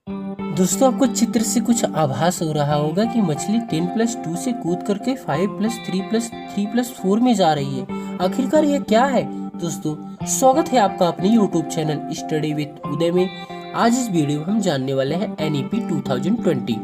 दोस्तों आपको चित्र से कुछ आभास हो रहा होगा कि मछली 10+2 से कूद करके 5+3+3+4 में जा रही है। आखिरकार यह क्या है? दोस्तों स्वागत है आपका अपने YouTube चैनल स्टडी विद उदय में। आज इस वीडियो में हम जानने वाले हैं NEP 2020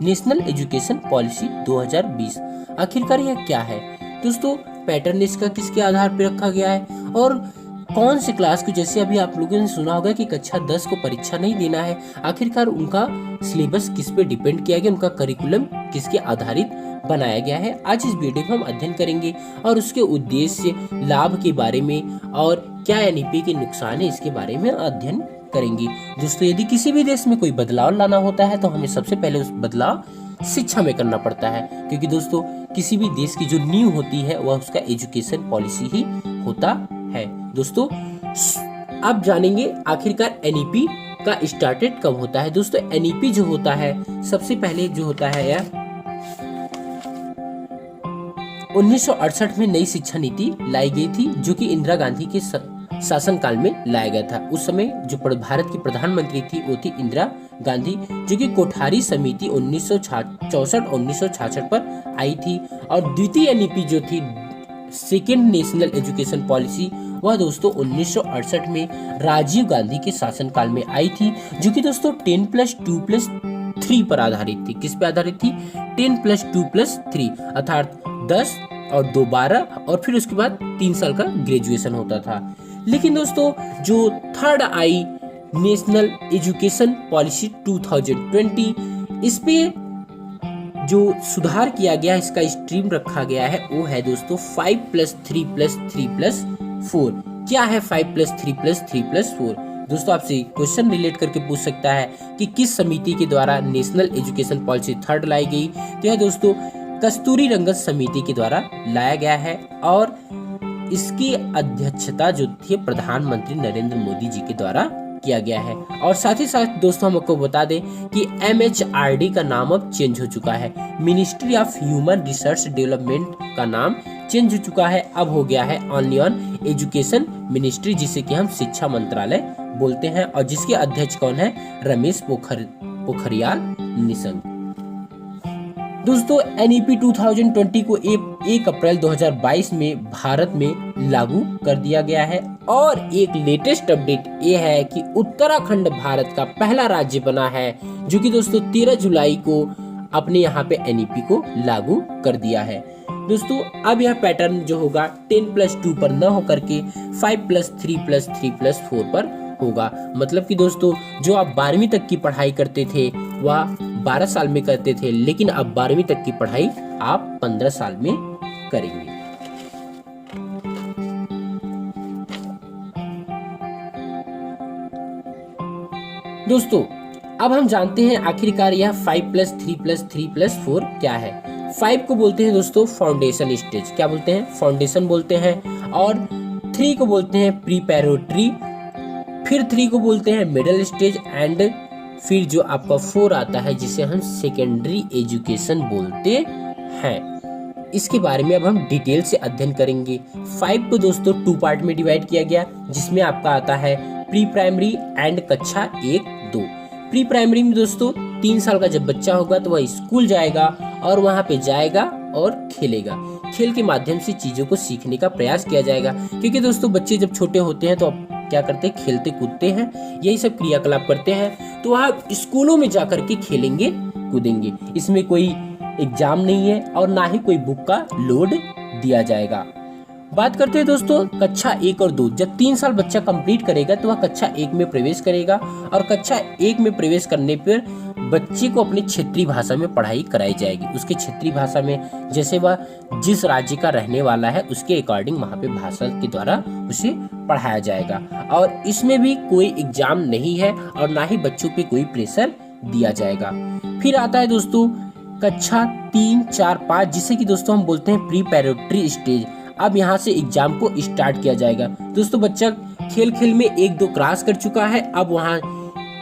नेशनल एजुकेशन पॉलिसी 2020। आखिरकार यह क्या है? दोस्तों पैटर्न इसका किसके आधार पर रखा गया है और कौन से क्लास को, जैसे अभी आप लोगों ने सुना होगा कि कक्षा 10 को परीक्षा नहीं देना है, आखिरकार उनका सिलेबस किस पे डिपेंड किया गया, उनका करिकुलम किसके आधारित बनाया गया है। आज इस वीडियो में हम अध्ययन करेंगे और उसके उद्देश्य, लाभ के बारे में और क्या एनईपी के नुकसान है इसके बारे में अध्ययन करेंगे। दोस्तों यदि किसी भी देश में कोई बदलाव लाना होता है तो हमें सबसे पहले उस बदलाव शिक्षा में करना पड़ता है, क्योंकि दोस्तों किसी भी देश की जो नींव होती है वह उसका एजुकेशन पॉलिसी ही होता है। दोस्तों आप जानेंगे आखिरकार एनईपी का स्टार्टेड कब होता है। दोस्तों एनईपी जो होता है सबसे पहले जो होता है यह 1968 में नई शिक्षा नीति लाई गई थी, जो कि इंदिरा गांधी के शासन काल में लाया गया था। उस समय जो भारत की प्रधानमंत्री थी वो थी इंदिरा गांधी, जो कि कोठारी समिति 1964-1966 पर आई थी। और द्वितीय एनईपी जो थी, सेकेंड नेशनल एजुकेशन पॉलिसी, वह दोस्तों 1968 में राजीव गांधी के शासनकाल में आई थी, जो कि दोस्तों 10+2+3 पर आधारित थी। किस पे आधारित थी? 10+2+3 अर्थात 10 और 2 12 और फिर उसके बाद 3 साल का ग्रेजुएशन होता था। लेकिन दोस्तों जो थर्ड आई नेशनल एजुकेशन पॉलिसी 2020, इस पे जो सुधार किया गया, इसका स्ट्रीम रखा गया है, वो है दोस्तों 5+3+3+4। क्या है 5+3+3+4? दोस्तों आपसे क्वेश्चन रिलेट करके पूछ सकता है कि किस समिति के द्वारा नेशनल एजुकेशन पॉलिसी थर्ड लाई गई। तो यह दोस्तों कस्तूरी रंगन समिति के द्वारा लाया गया है और इसकी अध्यक्षता जो थी प्रधानमंत्री नरेंद्र मोदी जी के द्वारा किया गया है। और साथ ही साथ दोस्तों हम आपको बता दें कि MHRD का नाम अब चेंज हो चुका है। Ministry of human research development का नाम चेंज हो चुका है, अब हो गया है ओनली ऑन एजुकेशन मिनिस्ट्री, जिसे कि हम शिक्षा मंत्रालय बोलते हैं और जिसके अध्यक्ष कौन है? रमेश पोखरियाल निशंक। दोस्तों NEP 2020 को 1 अप्रैल 2022 में भारत में लागू कर दिया गया है। और एक लेटेस्ट अपडेट ये है कि उत्तराखंड भारत का पहला राज्य बना है, जो कि दोस्तों 13 जुलाई को अपने यहाँ पे NEP को लागू कर दिया है। दोस्तों अब यह पैटर्न जो होगा 10+2 पर न होकर के 5+3+3+4 पर होगा। मतलब कि दोस्तों जो आप 12वीं तक की पढ़ाई करते थे वह 12 साल में करते थे, लेकिन अब 12वीं तक की पढ़ाई आप 15 साल में करेंगे। दोस्तों अब हम जानते हैं आखिरकार यह 5+3+3+4 क्या है। 5 को बोलते हैं दोस्तों फाउंडेशन स्टेज, क्या बोलते हैं? फाउंडेशन बोलते हैं। और 3 को बोलते हैं प्रीपैरेटरी, फिर 3 को बोलते हैं मिडिल स्टेज एंड फिर जो आपका 4 आता है जिसे हम सेकेंडरी एजुकेशन बोलते हैं। इसके बारे में अब हम डिटेल से अध्ययन करेंगे। 5 को दोस्तों 2 पार्ट में डिवाइड किया गया, जिसमें आपका आता है प्री प्राइमरी एंड कक्षा 1-2। प्री प्राइमरी में दोस्तों 3 साल का जब बच्चा होगा तो वह स्कूल जाएगा और वहाँ पे जाएगा और खेलेगा। खेल के माध्यम से चीजों को सीखने का प्रयास किया जाएगा, क्योंकि दोस्तों बच्चे जब छोटे होते हैं तो क्या करते हैं? खेलते कूदते हैं, यही सब क्रियाकलाप करते हैं। तो वह स्कूलों में जाकर के खेलेंगे कूदेंगे। इसमें कोई एग्जाम नहीं है और ना ही कोई बुक का लोड दिया जाएगा। बात करते हैं दोस्तों कक्षा 1 और 2। जब 3 साल बच्चा कंप्लीट करेगा तो वह कक्षा 1 में प्रवेश करेगा और कक्षा 1 में प्रवेश करने पर बच्चे को अपनी क्षेत्रीय भाषा में पढ़ाई कराई जाएगी। उसके क्षेत्रीय भाषा में, जैसे वह जिस राज्य का रहने वाला है उसके अकॉर्डिंग वहाँ पे भाषा के द्वारा उसे पढ़ाया जाएगा। और इसमें भी कोई एग्जाम नहीं है और ना ही बच्चों पे कोई प्रेशर दिया जाएगा। फिर आता है दोस्तों कक्षा 3, 4, 5, जिसे कि दोस्तों हम बोलते हैं प्रीपैरेटरी स्टेज। अब यहाँ से एग्जाम को स्टार्ट किया जाएगा। दोस्तों बच्चा खेल खेल में 1-2 क्रॉस कर चुका है, अब वहाँ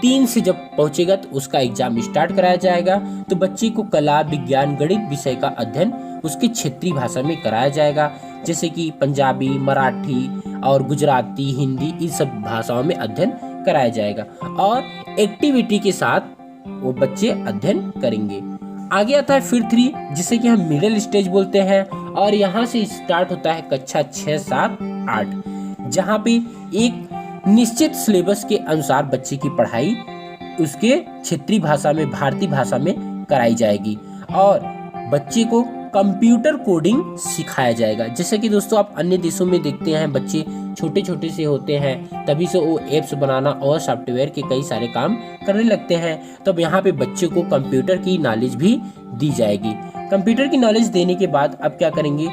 3 से जब पहुंचेगा तो उसका एग्जाम स्टार्ट कराया जाएगा। तो बच्चे को कला, विज्ञान, गणित विषय का अध्ययन उसकी क्षेत्रीय भाषा में कराया जाएगा, जैसे कि पंजाबी, मराठी और गुजराती, हिंदी, इन सब भाषाओं में अध्ययन कराया जाएगा। और एक्टिविटी के साथ वो बच्चे अध्ययन करेंगे। आगे आता है फिर 3, जिसे कि हम मिडिल स्टेज बोलते हैं, और यहाँ से स्टार्ट होता है कक्षा 6, 7, 8, जहाँ पे एक निश्चित सिलेबस के अनुसार बच्चे की पढ़ाई उसके क्षेत्रीय भाषा में, भारतीय भाषा में कराई जाएगी और बच्चे को कंप्यूटर कोडिंग सिखाया जाएगा। जैसे कि दोस्तों आप अन्य देशों में देखते हैं बच्चे छोटे छोटे से होते हैं, तभी से वो एप्स बनाना और सॉफ्टवेयर के कई सारे काम करने लगते हैं। तब यहाँ पे बच्चे को कंप्यूटर की नॉलेज भी दी जाएगी। कंप्यूटर की नॉलेज देने के बाद अब क्या करेंगे,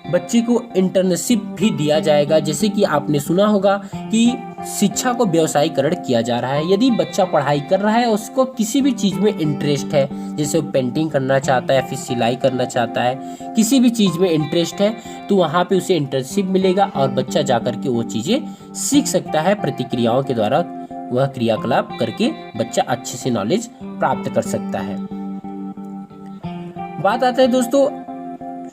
बच्चे को इंटर्नशिप भी दिया जाएगा। जैसे कि आपने सुना होगा कि शिक्षा को व्यवसायीकरण किया जा रहा है। यदि बच्चा पढ़ाई कर रहा है, उसको किसी भी चीज़ में इंटरेस्ट है, जैसे वो पेंटिंग करना चाहता है, फिर सिलाई करना चाहता है, किसी भी चीज़ में इंटरेस्ट है, तो वहाँ पे उसे इंटर्नशिप मिलेगा और बच्चा जा करके वो चीज़ें सीख सकता है। प्रतिक्रियाओं के द्वारा वह क्रियाकलाप करके बच्चा अच्छे से नॉलेज प्राप्त कर सकता है। बात आता है दोस्तों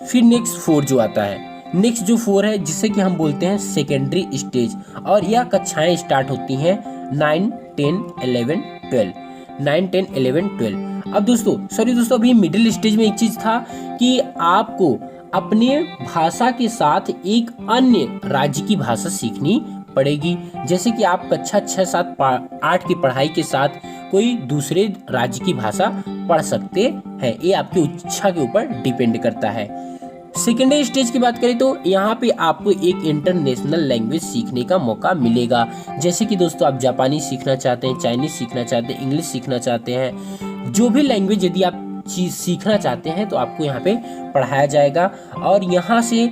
फिर नेक्स्ट 4 जो आता है, नेक्स्ट जो 4 है जिसे कि हम बोलते हैं सेकेंडरी स्टेज, और यह कक्षाएं स्टार्ट होती हैं 9, 10, 11, 12, 9, 10, 11, 12। अब दोस्तों अभी मिडिल स्टेज में एक चीज था कि आपको अपने भाषा के साथ एक अन्य राज्य की भाषा सीखनी पड़ेगी। जैसे कि आप कक्षा 6, 7, 8 की पढ़ाई के साथ कोई दूसरे राज्य की भाषा पढ़ सकते हैं, ये आपकी इच्छा के ऊपर डिपेंड करता है। सेकेंडरी स्टेज की बात करें तो यहाँ पे आपको एक इंटरनेशनल लैंग्वेज सीखने का मौका मिलेगा। जैसे कि दोस्तों आप जापानी सीखना चाहते हैं, चाइनीज सीखना चाहते हैं, इंग्लिश सीखना चाहते हैं, जो भी लैंग्वेज यदि आप चीज सीखना चाहते हैं तो आपको यहाँ पे पढ़ाया जाएगा। और यहाँ से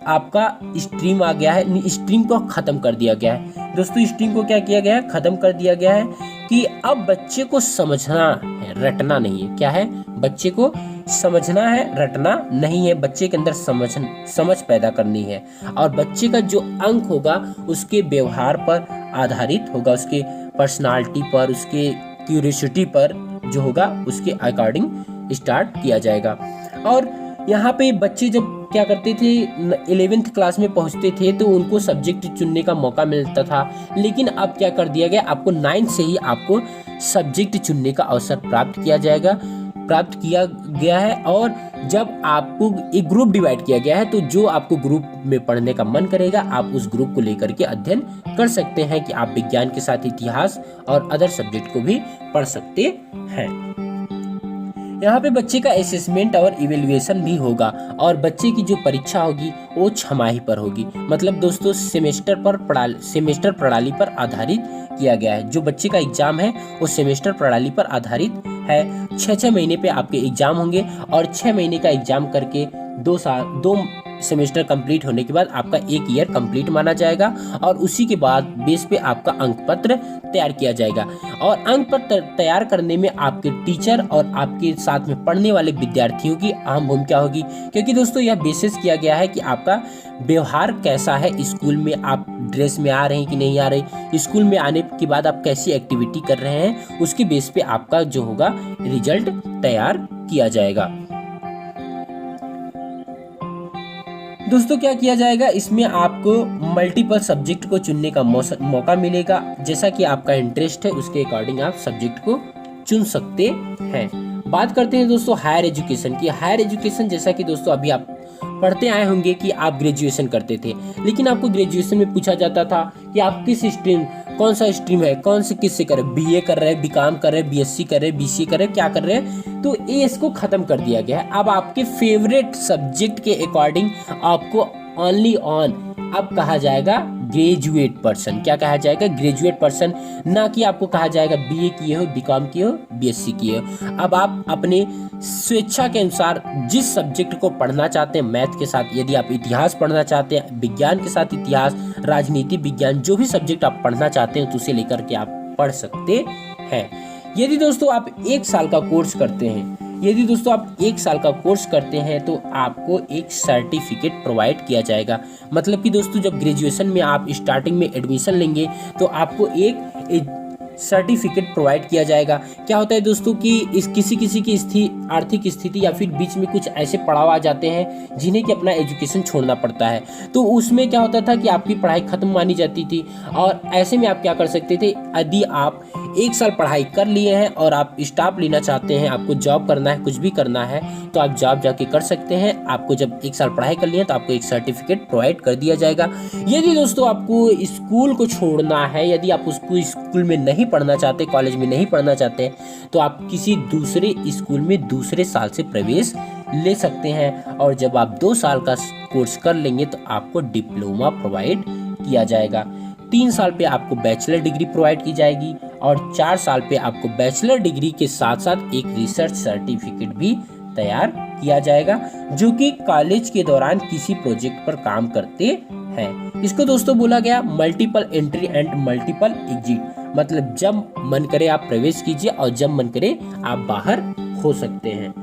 आपका स्ट्रीम आ गया है, स्ट्रीम को खत्म कर दिया गया है। दोस्तों स्ट्रीम को क्या किया गया है, खत्म कर दिया गया है कि अब बच्चे को समझना है, रटना नहीं है। क्या है, बच्चे को समझना है, रटना नहीं है। बच्चे के अंदर समझ पैदा करनी है, और बच्चे का जो अंक होगा उसके व्यवहार पर आधारित होगा, उसके पर्सनालिटी पर, उसके क्यूरियोसिटी पर जो होगा उसके अकॉर्डिंग स्टार्ट किया जाएगा। और यहाँ पे बच्चे जब क्या करते थे, 11th क्लास में पहुँचते थे तो उनको सब्जेक्ट चुनने का मौका मिलता था, लेकिन अब क्या कर दिया गया, आपको 9th से ही आपको सब्जेक्ट चुनने का अवसर प्राप्त किया गया है। और जब आपको एक ग्रुप डिवाइड किया गया है, तो जो आपको ग्रुप में पढ़ने का मन करेगा आप उस ग्रुप को लेकर के अध्ययन कर सकते हैं, कि आप विज्ञान के साथ इतिहास और अदर सब्जेक्ट को भी पढ़ सकते हैं। यहाँ पे बच्चे का असेसमेंट और इवेल्युएशन भी होगा, और बच्चे की जो परीक्षा होगी वो छमाही पर होगी। मतलब दोस्तों सेमेस्टर प्रणाली पर आधारित किया गया है। जो बच्चे का एग्जाम है वो सेमेस्टर प्रणाली पर आधारित है। 6 महीने पे आपके एग्जाम होंगे, और 6 महीने का एग्जाम करके 2 सेमेस्टर कंप्लीट होने के बाद आपका 1 ईयर कंप्लीट माना जाएगा, और उसी के बाद बेस पे आपका अंक पत्र तैयार किया जाएगा। और अंक पत्र तैयार करने में आपके टीचर और आपके साथ में पढ़ने वाले विद्यार्थियों की अहम भूमिका होगी, क्योंकि दोस्तों यह बेसिस किया गया है कि आपका व्यवहार कैसा है स्कूल में, आप ड्रेस में आ रहे हैं कि नहीं आ रहे, स्कूल में आने के बाद आप कैसी एक्टिविटी कर रहे हैं, उसके बेस पे आपका जो होगा रिजल्ट तैयार किया जाएगा। दोस्तों क्या किया जाएगा, इसमें आपको मल्टीपल सब्जेक्ट को चुनने का मौका मिलेगा। जैसा कि आपका इंटरेस्ट है उसके अकॉर्डिंग आप सब्जेक्ट को चुन सकते हैं। बात करते हैं दोस्तों हायर एजुकेशन की। हायर एजुकेशन जैसा कि दोस्तों अभी आप पढ़ते आए होंगे कि आप ग्रेजुएशन करते थे, लेकिन आपको ग्रेजुएशन में पूछा जाता था कि आप किस स्ट्रीम, कौन सा स्ट्रीम है, कौन से किससे कर रहे, बीए कर रहे हैं, बीकॉम कर रहे हैं, बीएससी कर रहे हैं, बीसीए कर रहे हैं, क्या कर रहे हैं। तो ये इसको खत्म कर दिया गया है। अब आपके फेवरेट सब्जेक्ट के अकॉर्डिंग आपको ओनली ऑन अब कहा जाएगा ग्रेजुएट पर्सन। क्या कहा जाएगा, ग्रेजुएट पर्सन, ना कि आपको कहा जाएगा बीए किए हो, बीकॉम किए हो, बीएससी किए हो। अब आप अपने स्वेच्छा के अनुसार जिस सब्जेक्ट को पढ़ना चाहते हैं, मैथ के साथ यदि आप इतिहास पढ़ना चाहते हैं, विज्ञान के साथ इतिहास, राजनीति विज्ञान, जो भी सब्जेक्ट आप पढ़ना चाहते हैं तो उसे लेकर के आप पढ़ सकते हैं। यदि दोस्तों आप 1 साल का कोर्स करते हैं, तो आपको एक सर्टिफिकेट प्रोवाइड किया जाएगा। मतलब कि दोस्तों जब ग्रेजुएशन में आप स्टार्टिंग में एडमिशन लेंगे तो आपको एक सर्टिफिकेट प्रोवाइड किया जाएगा। क्या होता है दोस्तों कि इस किसी की आर्थिक स्थिति या फिर बीच में कुछ ऐसे पड़ाव आ जाते हैं जिन्हें कि अपना एजुकेशन छोड़ना पड़ता है, तो उसमें क्या होता था कि आपकी पढ़ाई खत्म मानी जाती थी। और ऐसे में आप क्या कर सकते थे, यदि आप 1 साल पढ़ाई कर लिए हैं और आप स्टाफ लेना चाहते हैं, आपको जॉब करना है, कुछ भी करना है तो आप जॉब जाके कर सकते हैं। आपको जब 1 साल पढ़ाई कर लिए तो आपको एक सर्टिफिकेट प्रोवाइड कर दिया जाएगा। यदि दोस्तों आपको स्कूल को छोड़ना है, यदि आप उसको स्कूल में नहीं पढ़ना चाहते, कॉलेज में नहीं पढ़ना चाहते, तो आप किसी दूसरे स्कूल में दूसरे साल से प्रवेश ले सकते हैं। और जब आप 2 साल का कोर्स कर लेंगे तो आपको डिप्लोमा प्रोवाइड किया जाएगा। 3 साल पे आपको बैचलर डिग्री प्रोवाइड की जाएगी और 4 साल पे आपको बैचलर डिग्री के साथ साथ एक रिसर्च सर्टिफिकेट भी तैयार किया जाएगा, जो कि कॉलेज के दौरान किसी प्रोजेक्ट पर काम करते हैं। इसको दोस्तों बोला गया multiple entry and multiple exit, मतलब जब मन करे आप प्रवेश कीजिए और जब मन करे आप बाहर हो सकते हैं।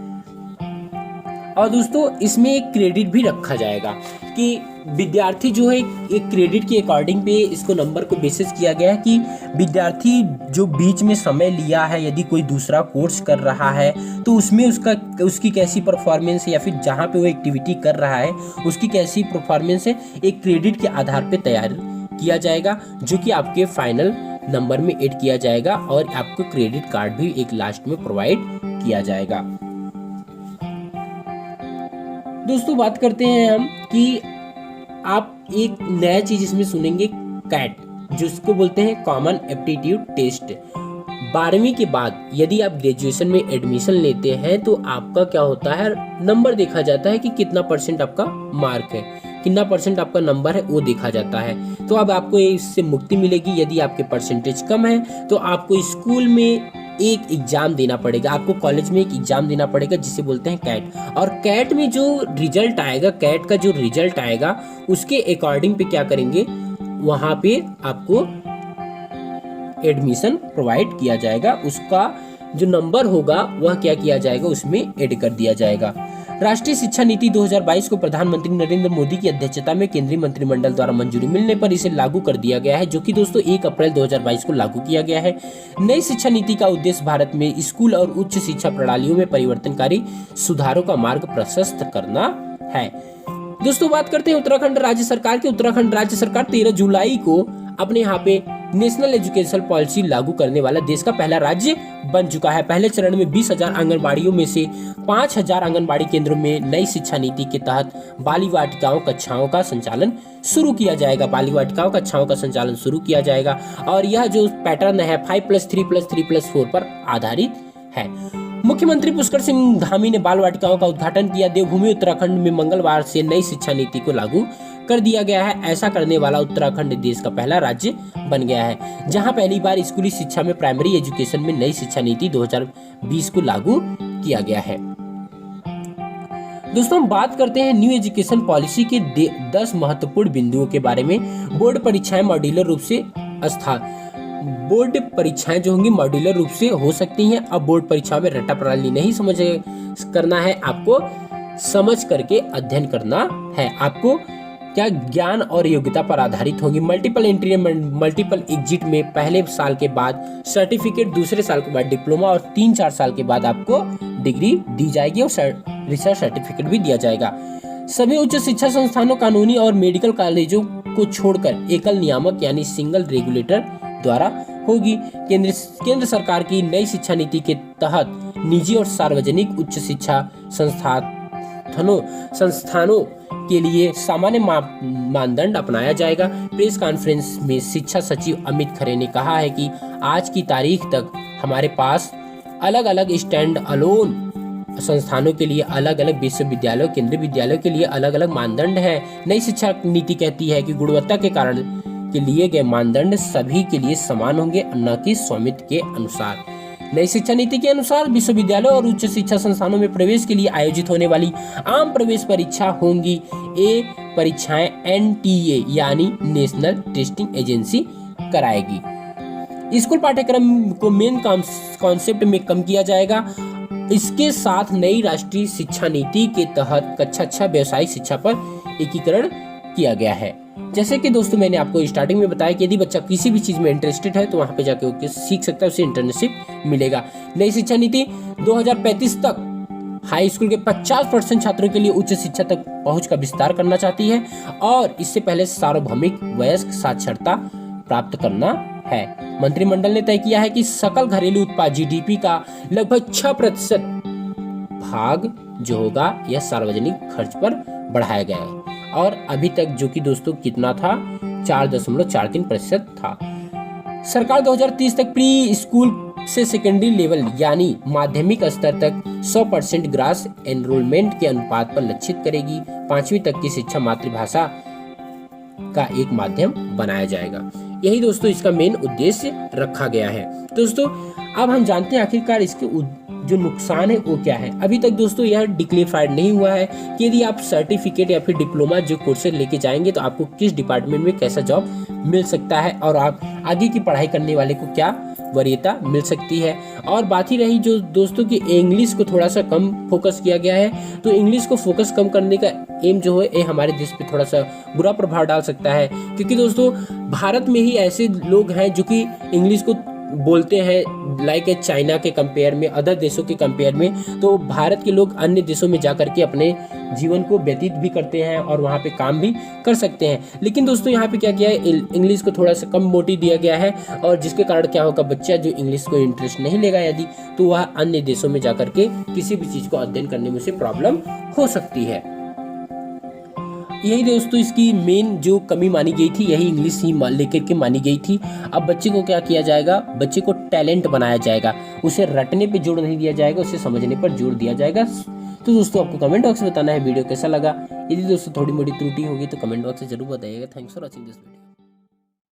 और दोस्तों इसमें एक क्रेडिट भी रखा जाएगा कि विद्यार्थी जो है एक क्रेडिट के अकॉर्डिंग पे इसको नंबर को बेसिस किया गया है कि विद्यार्थी जो बीच में समय लिया है, यदि कोई दूसरा कोर्स कर रहा है तो उसमें उसकी कैसी परफॉर्मेंस है, या फिर जहाँ पे वो एक्टिविटी कर रहा है उसकी कैसी परफॉर्मेंस है, एक क्रेडिट के आधार पे तैयार किया जाएगा, जो कि आपके फाइनल नंबर में ऐड किया जाएगा और आपको क्रेडिट कार्ड भी एक लास्ट में प्रोवाइड किया जाएगा। दोस्तों बात करते हैं हम कि आप एक नया चीज इसमें सुनेंगे, कैट, जिसको बोलते हैं कॉमन एप्टीट्यूड टेस्ट। 12वीं के बाद यदि आप ग्रेजुएशन में एडमिशन लेते हैं तो आपका क्या होता है, नंबर देखा जाता है कि कितना % आपका मार्क है, कितना % आपका नंबर है, वो देखा जाता है। तो अब आपको इससे मुक्ति मिलेगी। यदि आपके परसेंटेज कम है तो आपको स्कूल में एक एग्जाम देना पड़ेगा, आपको कॉलेज में एक एग्जाम देना पड़ेगा जिसे बोलते हैं कैट। और कैट में जो रिजल्ट आएगा, कैट का जो रिजल्ट आएगा उसके अकॉर्डिंग पे क्या करेंगे, वहां पे आपको एडमिशन प्रोवाइड किया जाएगा। उसका जो नंबर होगा वह क्या किया जाएगा, उसमें ऐड कर दिया जाएगा। राष्ट्रीय शिक्षा नीति 2022 को प्रधानमंत्री नरेंद्र मोदी की अध्यक्षता में केंद्रीय मंत्रिमंडल द्वारा मंजूरी मिलने पर इसे लागू कर दिया गया है, जो कि दोस्तों 1 अप्रैल 2022 को लागू किया गया है। नई शिक्षा नीति का उद्देश्य भारत में स्कूल और उच्च शिक्षा प्रणालियों में परिवर्तनकारी सुधारों का मार्ग प्रशस्त करना है। दोस्तों बात करते हैं उत्तराखंड राज्य सरकार की। उत्तराखंड राज्य सरकार 13 जुलाई को अपने यहाँ पे नेशनल एजुकेशन पॉलिसी लागू करने वाला देश का पहला राज्य बन चुका है। पहले चरण में 20,000 आंगनबाड़ियों में से 5,000 आंगनबाड़ी केंद्रों में नई शिक्षा नीति के तहत बाल वाटिकाओं कक्षाओं का संचालन शुरू किया जाएगा। बाल वाटिकाओं कक्षाओं का संचालन शुरू किया जाएगा और यह जो पैटर्न है 5+3+3+4 पर आधारित है। मुख्यमंत्री पुष्कर सिंह धामी ने बाल वाटिकाओं का उद्घाटन किया। देवभूमि उत्तराखंड में मंगलवार से नई शिक्षा नीति को लागू कर दिया गया है। ऐसा करने वाला उत्तराखंड देश का पहला राज्य बन गया है जहां पहली बार स्कूली शिक्षा में प्राइमरी एजुकेशन में नई शिक्षा नीति 2020 को लागू किया गया है। दोस्तों हम बात करते हैं न्यू एजुकेशन पॉलिसी के 10 महत्वपूर्ण बिंदुओं के बारे में। बोर्ड परीक्षाएं मॉड्यूलर रूप से बोर्ड परीक्षाएं जो होंगी मॉड्यूलर रूप से हो सकती हैं। अब बोर्ड परीक्षाओं में रट्टा प्रणाली नहीं करना है, आपको समझ करके अध्ययन करना है। आपको क्या ज्ञान और योग्यता पर आधारित होगी। मल्टीपल एंट्री मल्टीपल एग्जिट में पहले साल के बाद सर्टिफिकेट, दूसरे साल के बाद डिप्लोमा और 3-4 साल के बाद आपको डिग्री दी जाएगी और रिसर्च सर्टिफिकेट भी दिया जाएगा। सभी उच्च शिक्षा संस्थानों, कानूनी और मेडिकल कॉलेजों को छोड़कर एकल नियामक यानी सिंगल रेगुलेटर द्वारा होगी। केंद्र सरकार की नई शिक्षा नीति के तहत निजी और सार्वजनिक उच्च शिक्षा संस्थानों के लिए सामान्य मानदंड अपनाया जाएगा। प्रेस कॉन्फ्रेंस में शिक्षा सचिव अमित खरे ने कहा है कि आज की तारीख तक हमारे पास अलग अलग स्टैंड अलोन संस्थानों के लिए अलग अलग विश्वविद्यालयों, केंद्रीय विद्यालयों के लिए अलग अलग मानदंड है। नई शिक्षा नीति कहती है कि गुणवत्ता के कारण के लिए गए मानदंड सभी के लिए समान होंगे, न कि स्वामित्व के अनुसार। नई शिक्षा नीति के अनुसार विश्वविद्यालयों और उच्च शिक्षा संस्थानों में प्रवेश के लिए आयोजित होने वाली आम प्रवेश परीक्षा होंगी। ये परीक्षाएं NTA यानी नेशनल टेस्टिंग एजेंसी कराएगी। स्कूल पाठ्यक्रम को मेन कॉन्सेप्ट में कम किया जाएगा। इसके साथ नई राष्ट्रीय शिक्षा नीति के तहत कक्षा 6 व्यावसायिक शिक्षा पर एकीकरण किया गया है। जैसे कि दोस्तों मैंने आपको स्टार्टिंग में बताया कि यदि बच्चा किसी भी चीज में इंटरेस्टेड है तो वहां पे जाके वो सीख सकता है, उसे इंटर्नशिप मिलेगा। नई शिक्षा नीति 2035 तक हाई स्कूल के 50% छात्रों के लिए उच्च शिक्षा तक पहुंच का विस्तार करना चाहती है और इससे पहले सार्वभौमिक वयस्क साक्षरता प्राप्त करना है। मंत्रिमंडल ने तय किया है कि सकल घरेलू उत्पाद जीडीपी का लगभग 6% भाग जो होगा यह सार्वजनिक खर्च पर बढ़ाया गया है। और अभी तक जो कि दोस्तों कितना था, 4.43% था। सरकार 2030 तक प्री स्कूल से सेकेंडरी लेवल यानी माध्यमिक स्तर तक 100% ग्रास एनरोलमेंट के अनुपात पर लक्षित करेगी। 5वीं तक की शिक्षा मातृभाषा का एक माध्यम बनाया जाएगा। यही दोस्तों इसका मेन उद्देश्य रखा गया है। दोस्तों अब हम जानते हैं आखिरकार इसके जो नुकसान है वो क्या है। अभी तक दोस्तों यह डिक्लेरिफाइड नहीं हुआ है कि यदि आप सर्टिफिकेट या फिर डिप्लोमा जो कोर्सेज लेके जाएंगे तो आपको किस डिपार्टमेंट में कैसा जॉब मिल सकता है और आप आगे की पढ़ाई करने वाले को क्या वरीयता मिल सकती है। और बात ही रही जो दोस्तों की इंग्लिश को थोड़ा सा कम फोकस किया गया है, तो इंग्लिश को फोकस कम करने का एम जो है ये हमारे देश पे थोड़ा सा बुरा प्रभाव डाल सकता है, क्योंकि दोस्तों भारत में ही ऐसे लोग हैं जो कि इंग्लिश को बोलते हैं लाइक चाइना के कंपेयर में, अदर देशों के कंपेयर में। तो भारत के लोग अन्य देशों में जाकर के अपने जीवन को व्यतीत भी करते हैं और वहाँ पे काम भी कर सकते हैं। लेकिन दोस्तों यहाँ पे क्या किया है, इंग्लिश को थोड़ा सा कम मोटी दिया गया है, और जिसके कारण क्या होगा, बच्चा जो इंग्लिश को इंटरेस्ट नहीं लेगा यदि, तो वह अन्य देशों में जाकर के किसी भी चीज़ को अध्ययन करने में उसे प्रॉब्लम हो सकती है। यही दोस्तों इसकी मेन जो कमी मानी गई थी, यही इंग्लिश ही लेकर के मानी गई थी। अब बच्चे को क्या किया जाएगा, बच्चे को टैलेंट बनाया जाएगा, उसे रटने पे जोर नहीं दिया जाएगा, उसे समझने पर जोर दिया जाएगा। तो दोस्तों आपको कमेंट बॉक्स में बताना है वीडियो कैसा लगा। यदि दोस्तों थोड़ी मोटी त्रुटि होगी तो कमेंट बॉक्स में जरूर बताइएगा। Thanks for watching this video.